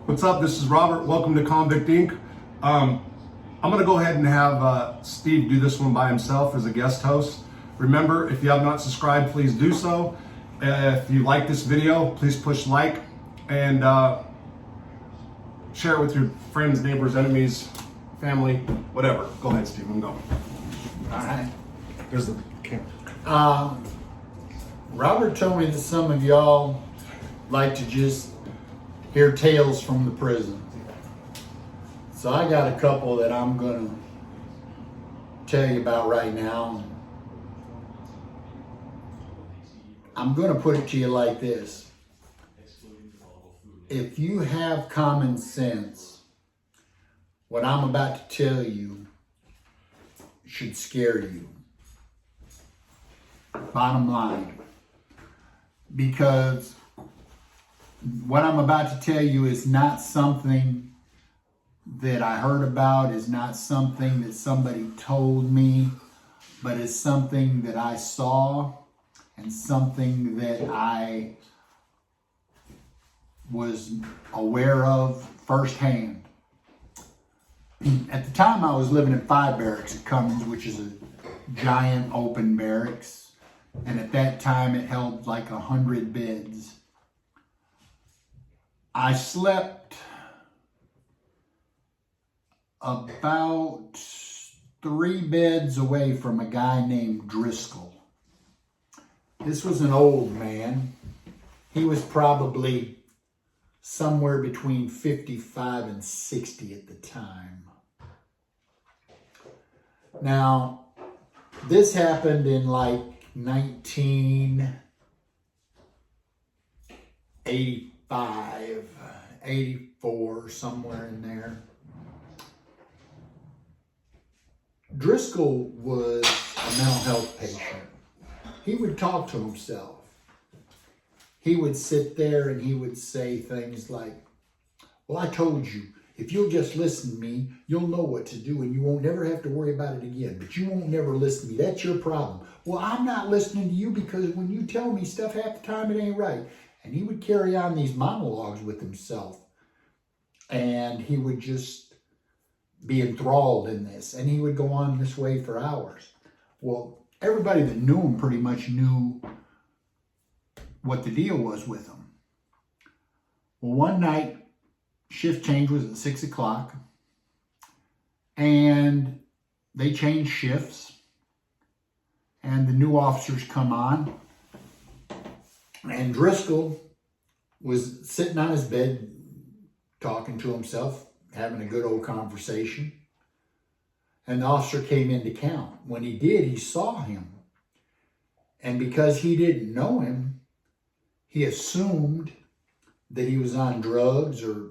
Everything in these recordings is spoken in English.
What's up? This is Robert. Welcome to Convict Inc. I'm going to go ahead and have Steve do this one by himself as a guest host. Remember, if you have not subscribed, please do so. If you like this video, please push like and share it with your friends, neighbors, enemies, family, whatever. Go ahead, Steve. I'm going. All right. There's the camera. Robert told me that some of y'all like to just hear tales from the prison. So I got a couple that I'm going to tell you about right now. I'm going to put it to you like this. If you have common sense, what I'm about to tell you should scare you. Bottom line. Because what I'm about to tell you is not something that I heard about, is not something that somebody told me, but it's something that I saw and something that I was aware of firsthand. At the time, I was living in 5 barracks at Cummins, which is a giant open barracks. And at that time, it held like 100 beds. I slept about 3 beds away from a guy named Driscoll. This was an old man. He was probably somewhere between 55 and 60 at the time. Now, this happened in like 1985, 84, somewhere in there. Driscoll was a mental health patient. He would talk to himself. He would sit there and he would say things like, well, I told you, if you'll just listen to me, you'll know what to do and you won't never have to worry about it again. But you won't never listen to me. That's your problem. Well, I'm not listening to you because when you tell me stuff half the time, it ain't right. And he would carry on these monologues with himself. And he would just be enthralled in this. And he would go on this way for hours. Well, everybody that knew him pretty much knew what the deal was with him. Well, one night, shift change was at 6 o'clock. And they changed shifts. And the new officers come on. And Driscoll was sitting on his bed, talking to himself, having a good old conversation. And the officer came in to count. When he did, he saw him. And because he didn't know him, he assumed that he was on drugs or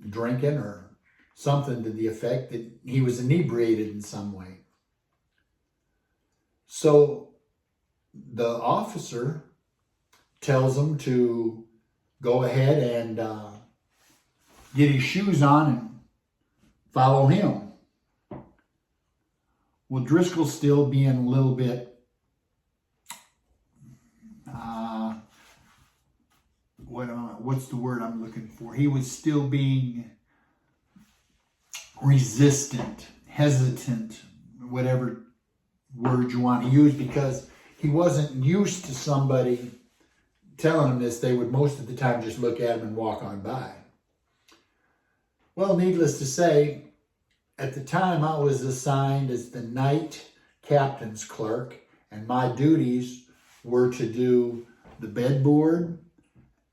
drinking or something to the effect that he was inebriated in some way. So the officer tells him to go ahead and get his shoes on and follow him. Well, Driscoll's still being a little bit what's the word I'm looking for? He was still being resistant, hesitant, whatever word you want to use, because he wasn't used to somebody telling him this. They would most of the time just look at him and walk on by. Well, needless to say, at the time I was assigned as the night captain's clerk, and my duties were to do the bedboard,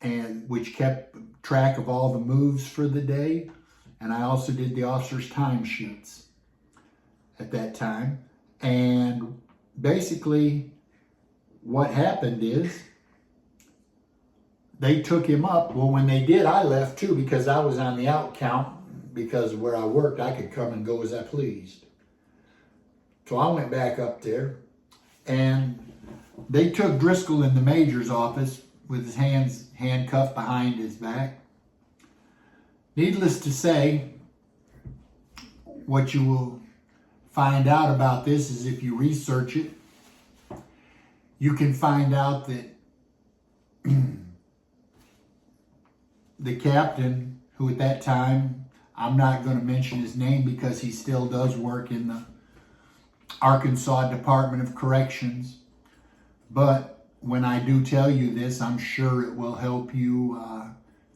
and which kept track of all the moves for the day, and I also did the officers' timesheets at that time. And basically what happened is they took him up. Well, when they did, I left too, because I was on the out count. Because of where I worked, I could come and go as I pleased. So I went back up there, and they took Driscoll in the major's office with his hands handcuffed behind his back. Needless to say, what you will find out about this is, if you research it, you can find out that the captain who at that time, I'm not going to mention his name because he still does work in the Arkansas Department of Corrections. But when I do tell you this, I'm sure it will help you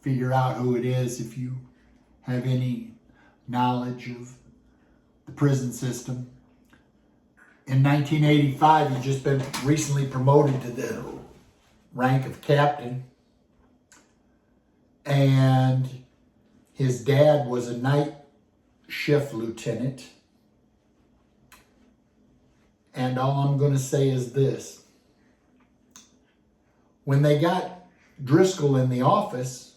figure out who it is if you have any knowledge of the prison system. In 1985, he'd just been recently promoted to the rank of captain. And his dad was a night shift lieutenant. And all I'm going to say is this. When they got Driscoll in the office,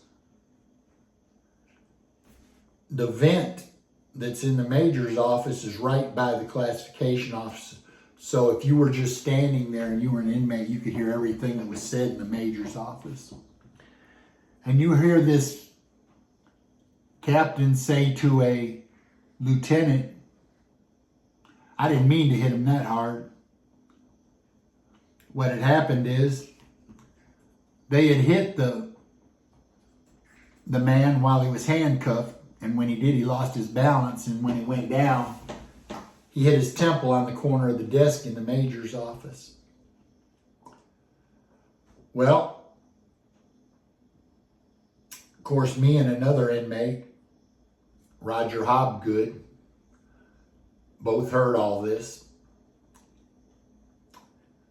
the vent that's in the major's office is right by the classification office. So if you were just standing there and you were an inmate, you could hear everything that was said in the major's office. And you hear this captain say to a lieutenant, I didn't mean to hit him that hard. What had happened is they had hit the man while he was handcuffed, and when he did, he lost his balance, and when he went down, he hit his temple on the corner of the desk in the major's office. Well, of course, me and another inmate, Roger Hobgood, both heard all this.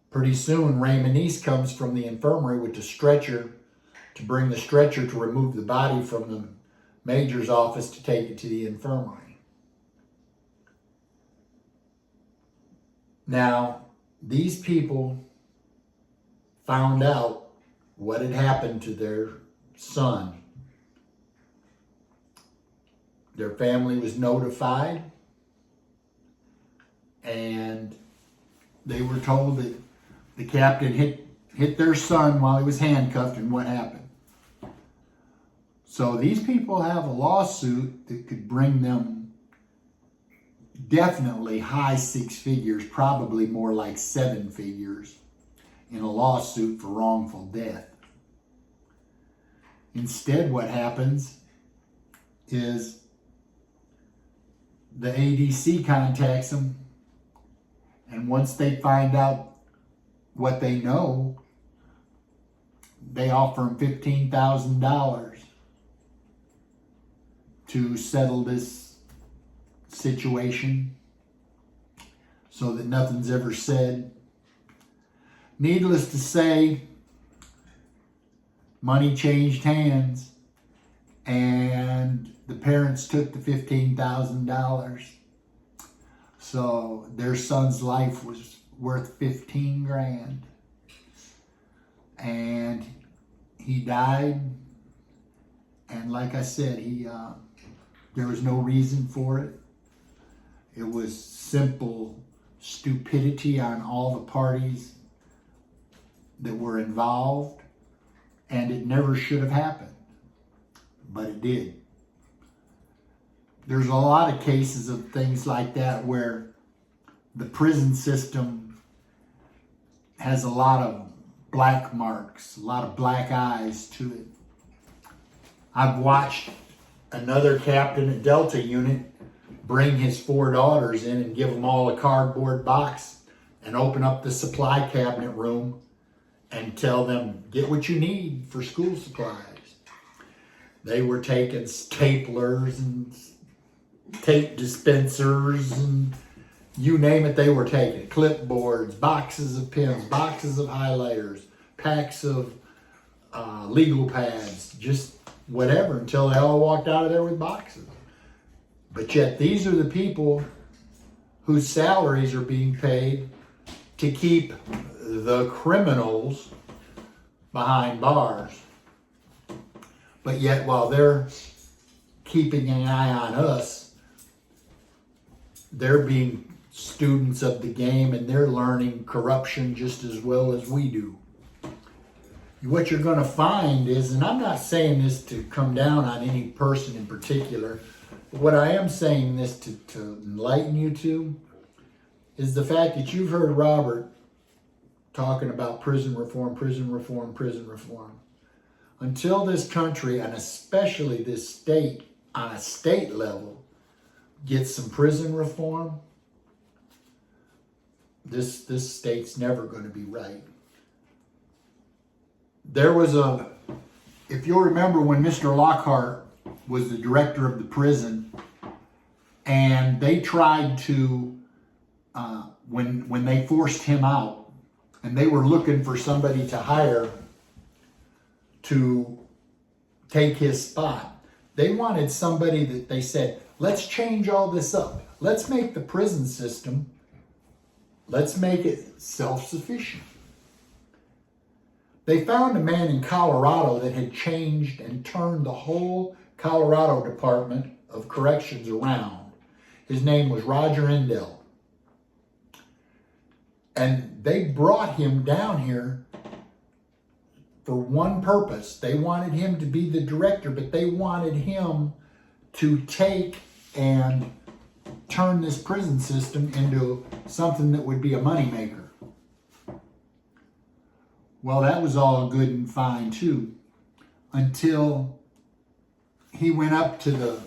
Pretty soon, Raymond East comes from the infirmary with the stretcher to bring the stretcher to remove the body from the major's office to take it to the infirmary. Now, these people found out what had happened to their son. Their family was notified, and they were told that the captain hit their son while he was handcuffed, and what happened. So these people have a lawsuit that could bring them definitely high six figures, probably more like 7 figures, in a lawsuit for wrongful death. Instead, what happens is the ADC contacts them, and once they find out what they know, they offer them $15,000 to settle this situation so that nothing's ever said. Needless to say, money changed hands, and the parents took the $15,000. So their son's life was worth $15,000. And he died. And like I said, there was no reason for it. It was simple stupidity on all the parties that were involved. And it never should have happened. But it did. There's a lot of cases of things like that where the prison system has a lot of black marks, a lot of black eyes to it. I've watched another captain at Delta Unit bring his 4 daughters in and give them all a cardboard box and open up the supply cabinet room and tell them, get what you need for school supplies. They were taking staplers and tape dispensers and you name it, they were taking it. Clipboards, boxes of pens, boxes of highlighters, packs of legal pads, just whatever, until they all walked out of there with boxes. But yet these are the people whose salaries are being paid to keep the criminals behind bars. But yet while they're keeping an eye on us, they're being students of the game and they're learning corruption just as well as we do. What you're going to find is, and I'm not saying this to come down on any person in particular, but what I am saying this to enlighten you to is the fact that you've heard Robert talking about prison reform, prison reform, prison reform. until this country, and especially this state, on a state level, gets some prison reform, this state's never going to be right. There was if you'll remember when Mr. Lockhart was the director of the prison, and they tried to, when they forced him out, and they were looking for somebody to hire to take his spot. They wanted somebody that they said, let's change all this up. Let's make the prison system, let's make it self-sufficient. They found a man in Colorado that had changed and turned the whole Colorado Department of Corrections around. His name was Roger Endell. And they brought him down here for one purpose. They wanted him to be the director, but they wanted him to take and turn this prison system into something that would be a moneymaker. Well, that was all good and fine too, until he went up to the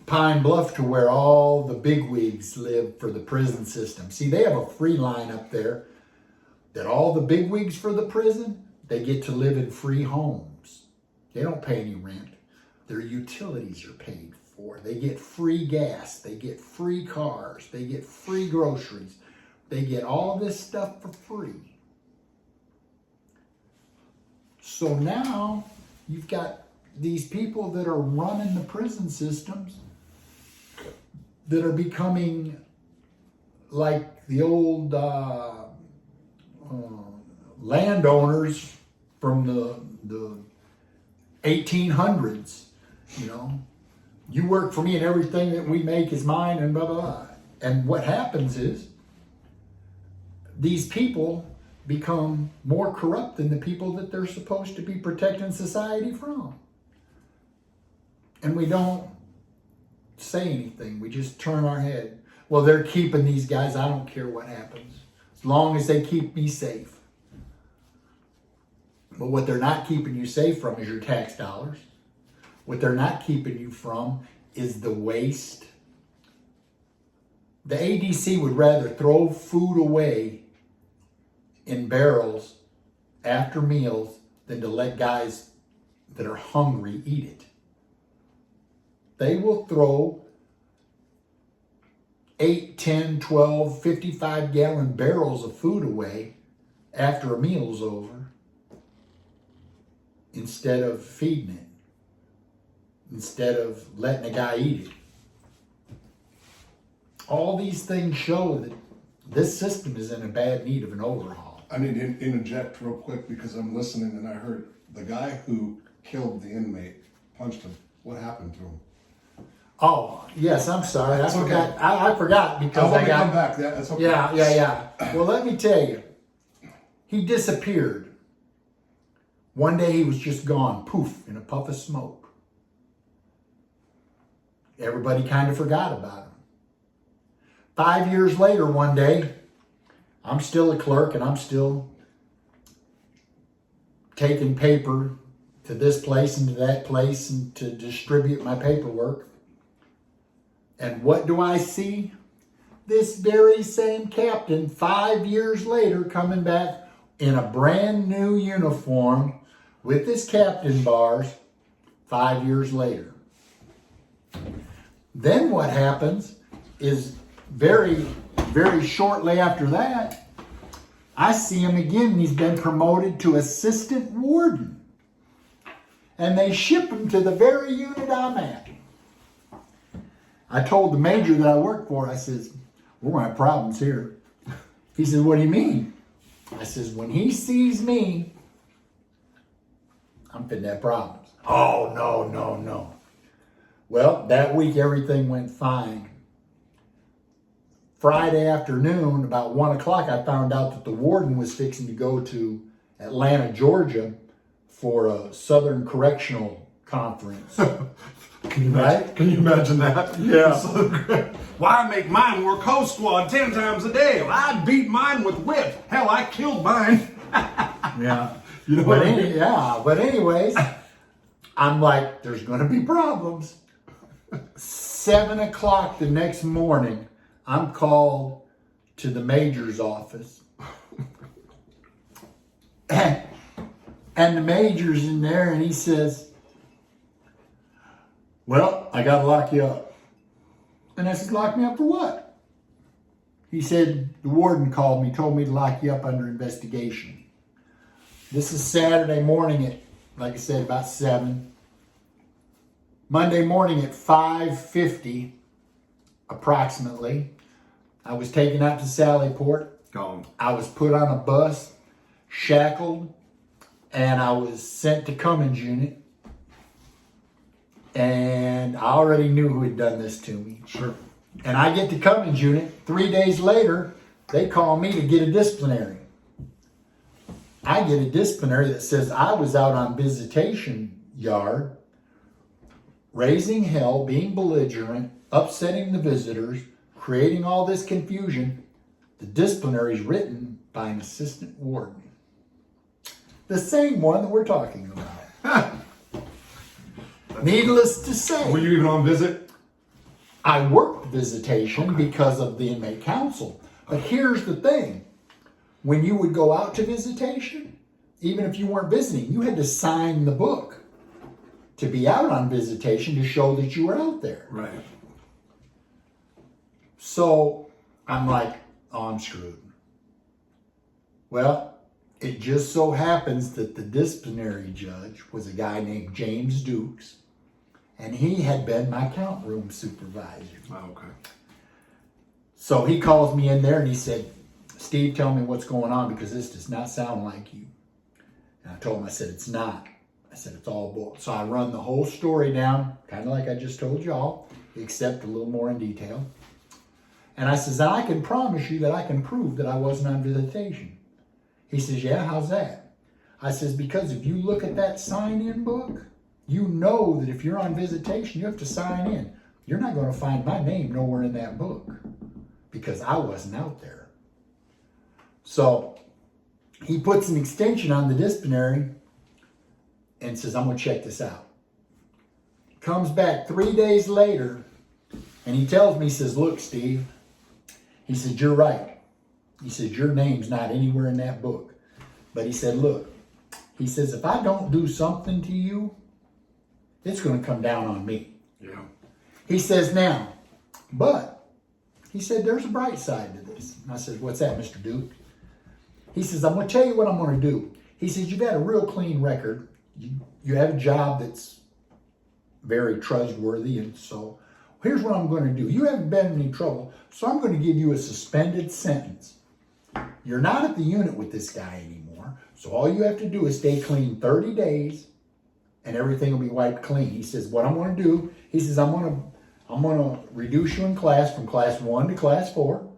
Pine Bluff to where all the bigwigs live for the prison system. See, they have a free line up there that all the bigwigs for the prison, they get to live in free homes. They don't pay any rent. Their utilities are paid for. They get free gas. They get free cars. They get free groceries. They get all this stuff for free. So now you've got these people that are running the prison systems that are becoming like the old landowners from the 1800s. You know, you work for me and everything that we make is mine and blah, blah, blah. And what happens is these people become more corrupt than the people that they're supposed to be protecting society from. And we don't say anything. We just turn our head. Well, they're keeping these guys. I don't care what happens, as long as they keep me safe. But what they're not keeping you safe from is your tax dollars. What they're not keeping you from is the waste. The ADC would rather throw food away in barrels after meals than to let guys that are hungry eat it. They will throw 8, 10, 12, 55-gallon barrels of food away after a meal's over instead of feeding it, instead of letting a guy eat it. All these things show that this system is in a bad need of an overhaul. I need to interject real quick because I'm listening and I heard the guy who killed the inmate punched him. What happened to him? Oh, yes, I'm sorry. I forgot. Okay. I forgot because I got... come back. Yeah, that's okay. Yeah. Well, let me tell you. He disappeared. One day he was just gone, poof, in a puff of smoke. Everybody kind of forgot about him. 5 years later, one day, I'm still a clerk and I'm still taking paper to this place and to that place and to distribute my paperwork. And what do I see? This very same captain 5 years later coming back in a brand new uniform with his captain bars 5 years later. Then what happens is very, very shortly after that, I see him again and he's been promoted to assistant warden. And they ship him to the very unit I'm at. I told the major that I work for, I says, we're going to have problems here. He says, what do you mean? I says, when he sees me, I'm fitting to have problems. Oh, no. Well, that week everything went fine. Friday afternoon, about 1 o'clock, I found out that the warden was fixing to go to Atlanta, Georgia for a Southern Correctional Conference. Can you imagine that? Yeah. Why I make mine work Coast Squad 10 times a day? I beat mine with whip. Hell, I killed mine. Yeah. You know but what I mean? yeah, but anyways, I'm like, there's going to be problems. 7 o'clock the next morning, I'm called to the major's office. And the major's in there and he says, well, I got to lock you up. And I said, lock me up for what? He said, the warden called me, told me to lock you up under investigation. This is Saturday morning at, like I said, about 7. Monday morning at 5:50, approximately, I was taken out to Sallyport. Gone. I was put on a bus, shackled, and I was sent to Cummins unit. And I already knew who had done this to me. Sure. And I get to Cummins unit. 3 days later, they call me to get a disciplinary. I get a disciplinary that says I was out on visitation yard, raising hell, being belligerent, upsetting the visitors, creating all this confusion. The disciplinary is written by an assistant warden. The same one that we're talking about. Needless to say, Were you even on visit? I worked visitation because of the inmate council. But here's the thing. When you would go out to visitation, even if you weren't visiting, you had to sign the book to be out on visitation to show that you were out there. Right. So I'm like, oh, I'm screwed. Well, it just so happens that the disciplinary judge was a guy named James Dukes, and he had been my count room supervisor. Oh, okay. So he calls me in there and he said, Steve, tell me what's going on because this does not sound like you. And I told him, I said, it's not. I said, it's all bull. So I run the whole story down, kind of like I just told y'all, except a little more in detail. And I says, I can promise you that I can prove that I wasn't on visitation. He says, yeah, how's that? I says, because if you look at that sign-in book, you know that if you're on visitation, you have to sign in. You're not going to find my name nowhere in that book because I wasn't out there. So he puts an extension on the disciplinary and says, I'm going to check this out. Comes back 3 days later and he tells me, he says, look, Steve, he said, you're right. He says, your name's not anywhere in that book. But he said, look, he says, if I don't do something to you, it's going to come down on me. Yeah. He says, now, but, he said, there's a bright side to this. And I said, what's that, Mr. Duke? He says, I'm going to tell you what I'm going to do. He says, you've got a real clean record. You have a job that's very trustworthy. And so here's what I'm going to do. You haven't been in any trouble, so I'm going to give you a suspended sentence. You're not at the unit with this guy anymore, so all you have to do is stay clean 30 days and everything will be wiped clean. He says, what I'm going to do, he says, I'm going to reduce you in class from class 1 to class 4.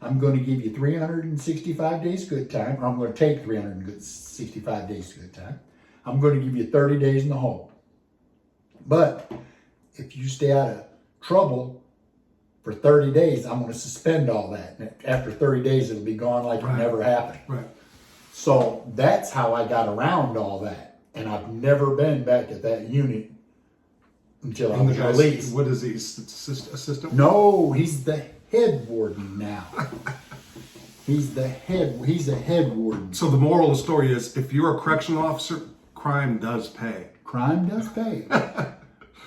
I'm going to give you 365 days good time, or I'm going to take 365 days good time. I'm going to give you 30 days in the hole. But if you stay out of trouble for 30 days, I'm going to suspend all that. And after 30 days, it'll be gone like it never happened. Right. So that's how I got around all that. And I've never been back at that unit until I was released. What is he, assistant? No, he's the head warden now. He's a head warden. So the moral of the story is, if you're a correctional officer, crime does pay. Crime does pay.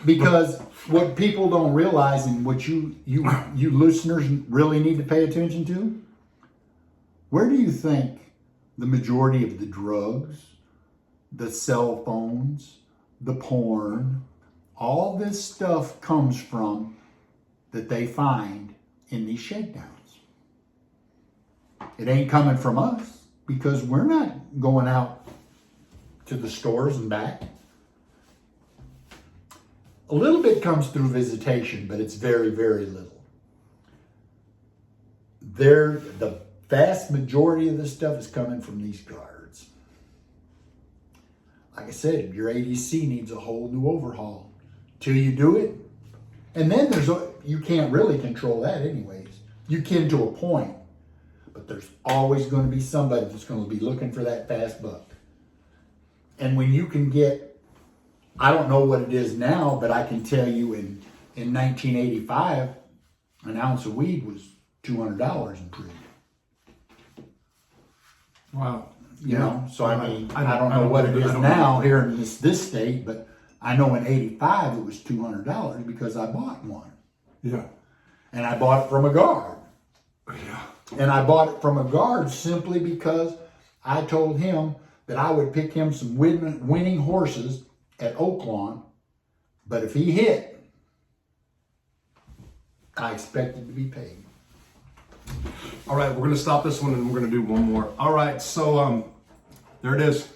Because what people don't realize and what you listeners really need to pay attention to, where do you think the majority of the drugs, the cell phones, the porn, all this stuff comes from that they find in these shakedowns? It ain't coming from us because we're not going out to the stores and back. A little bit comes through visitation, but it's very, very little. The vast majority of this stuff is coming from these guards. Like I said, your ADC needs a whole new overhaul till you do it. And then you can't really control that anyways. You can to a point, but there's always going to be somebody that's going to be looking for that fast buck. And when you can get, I don't know what it is now, but I can tell you in 1985, an ounce of weed was $200 in prison. Wow. You know, so I mean, I don't I know don't what it believe it. is I don't now believe here in this state, but I know in 85 it was $200 because I bought one. Yeah. And I bought it from a guard. Yeah. And I bought it from a guard simply because I told him that I would pick him some winning horses at Oaklawn, but if he hit, I expected to be paid. All right, we're going to stop this one and we're going to do one more. All right, so there it is.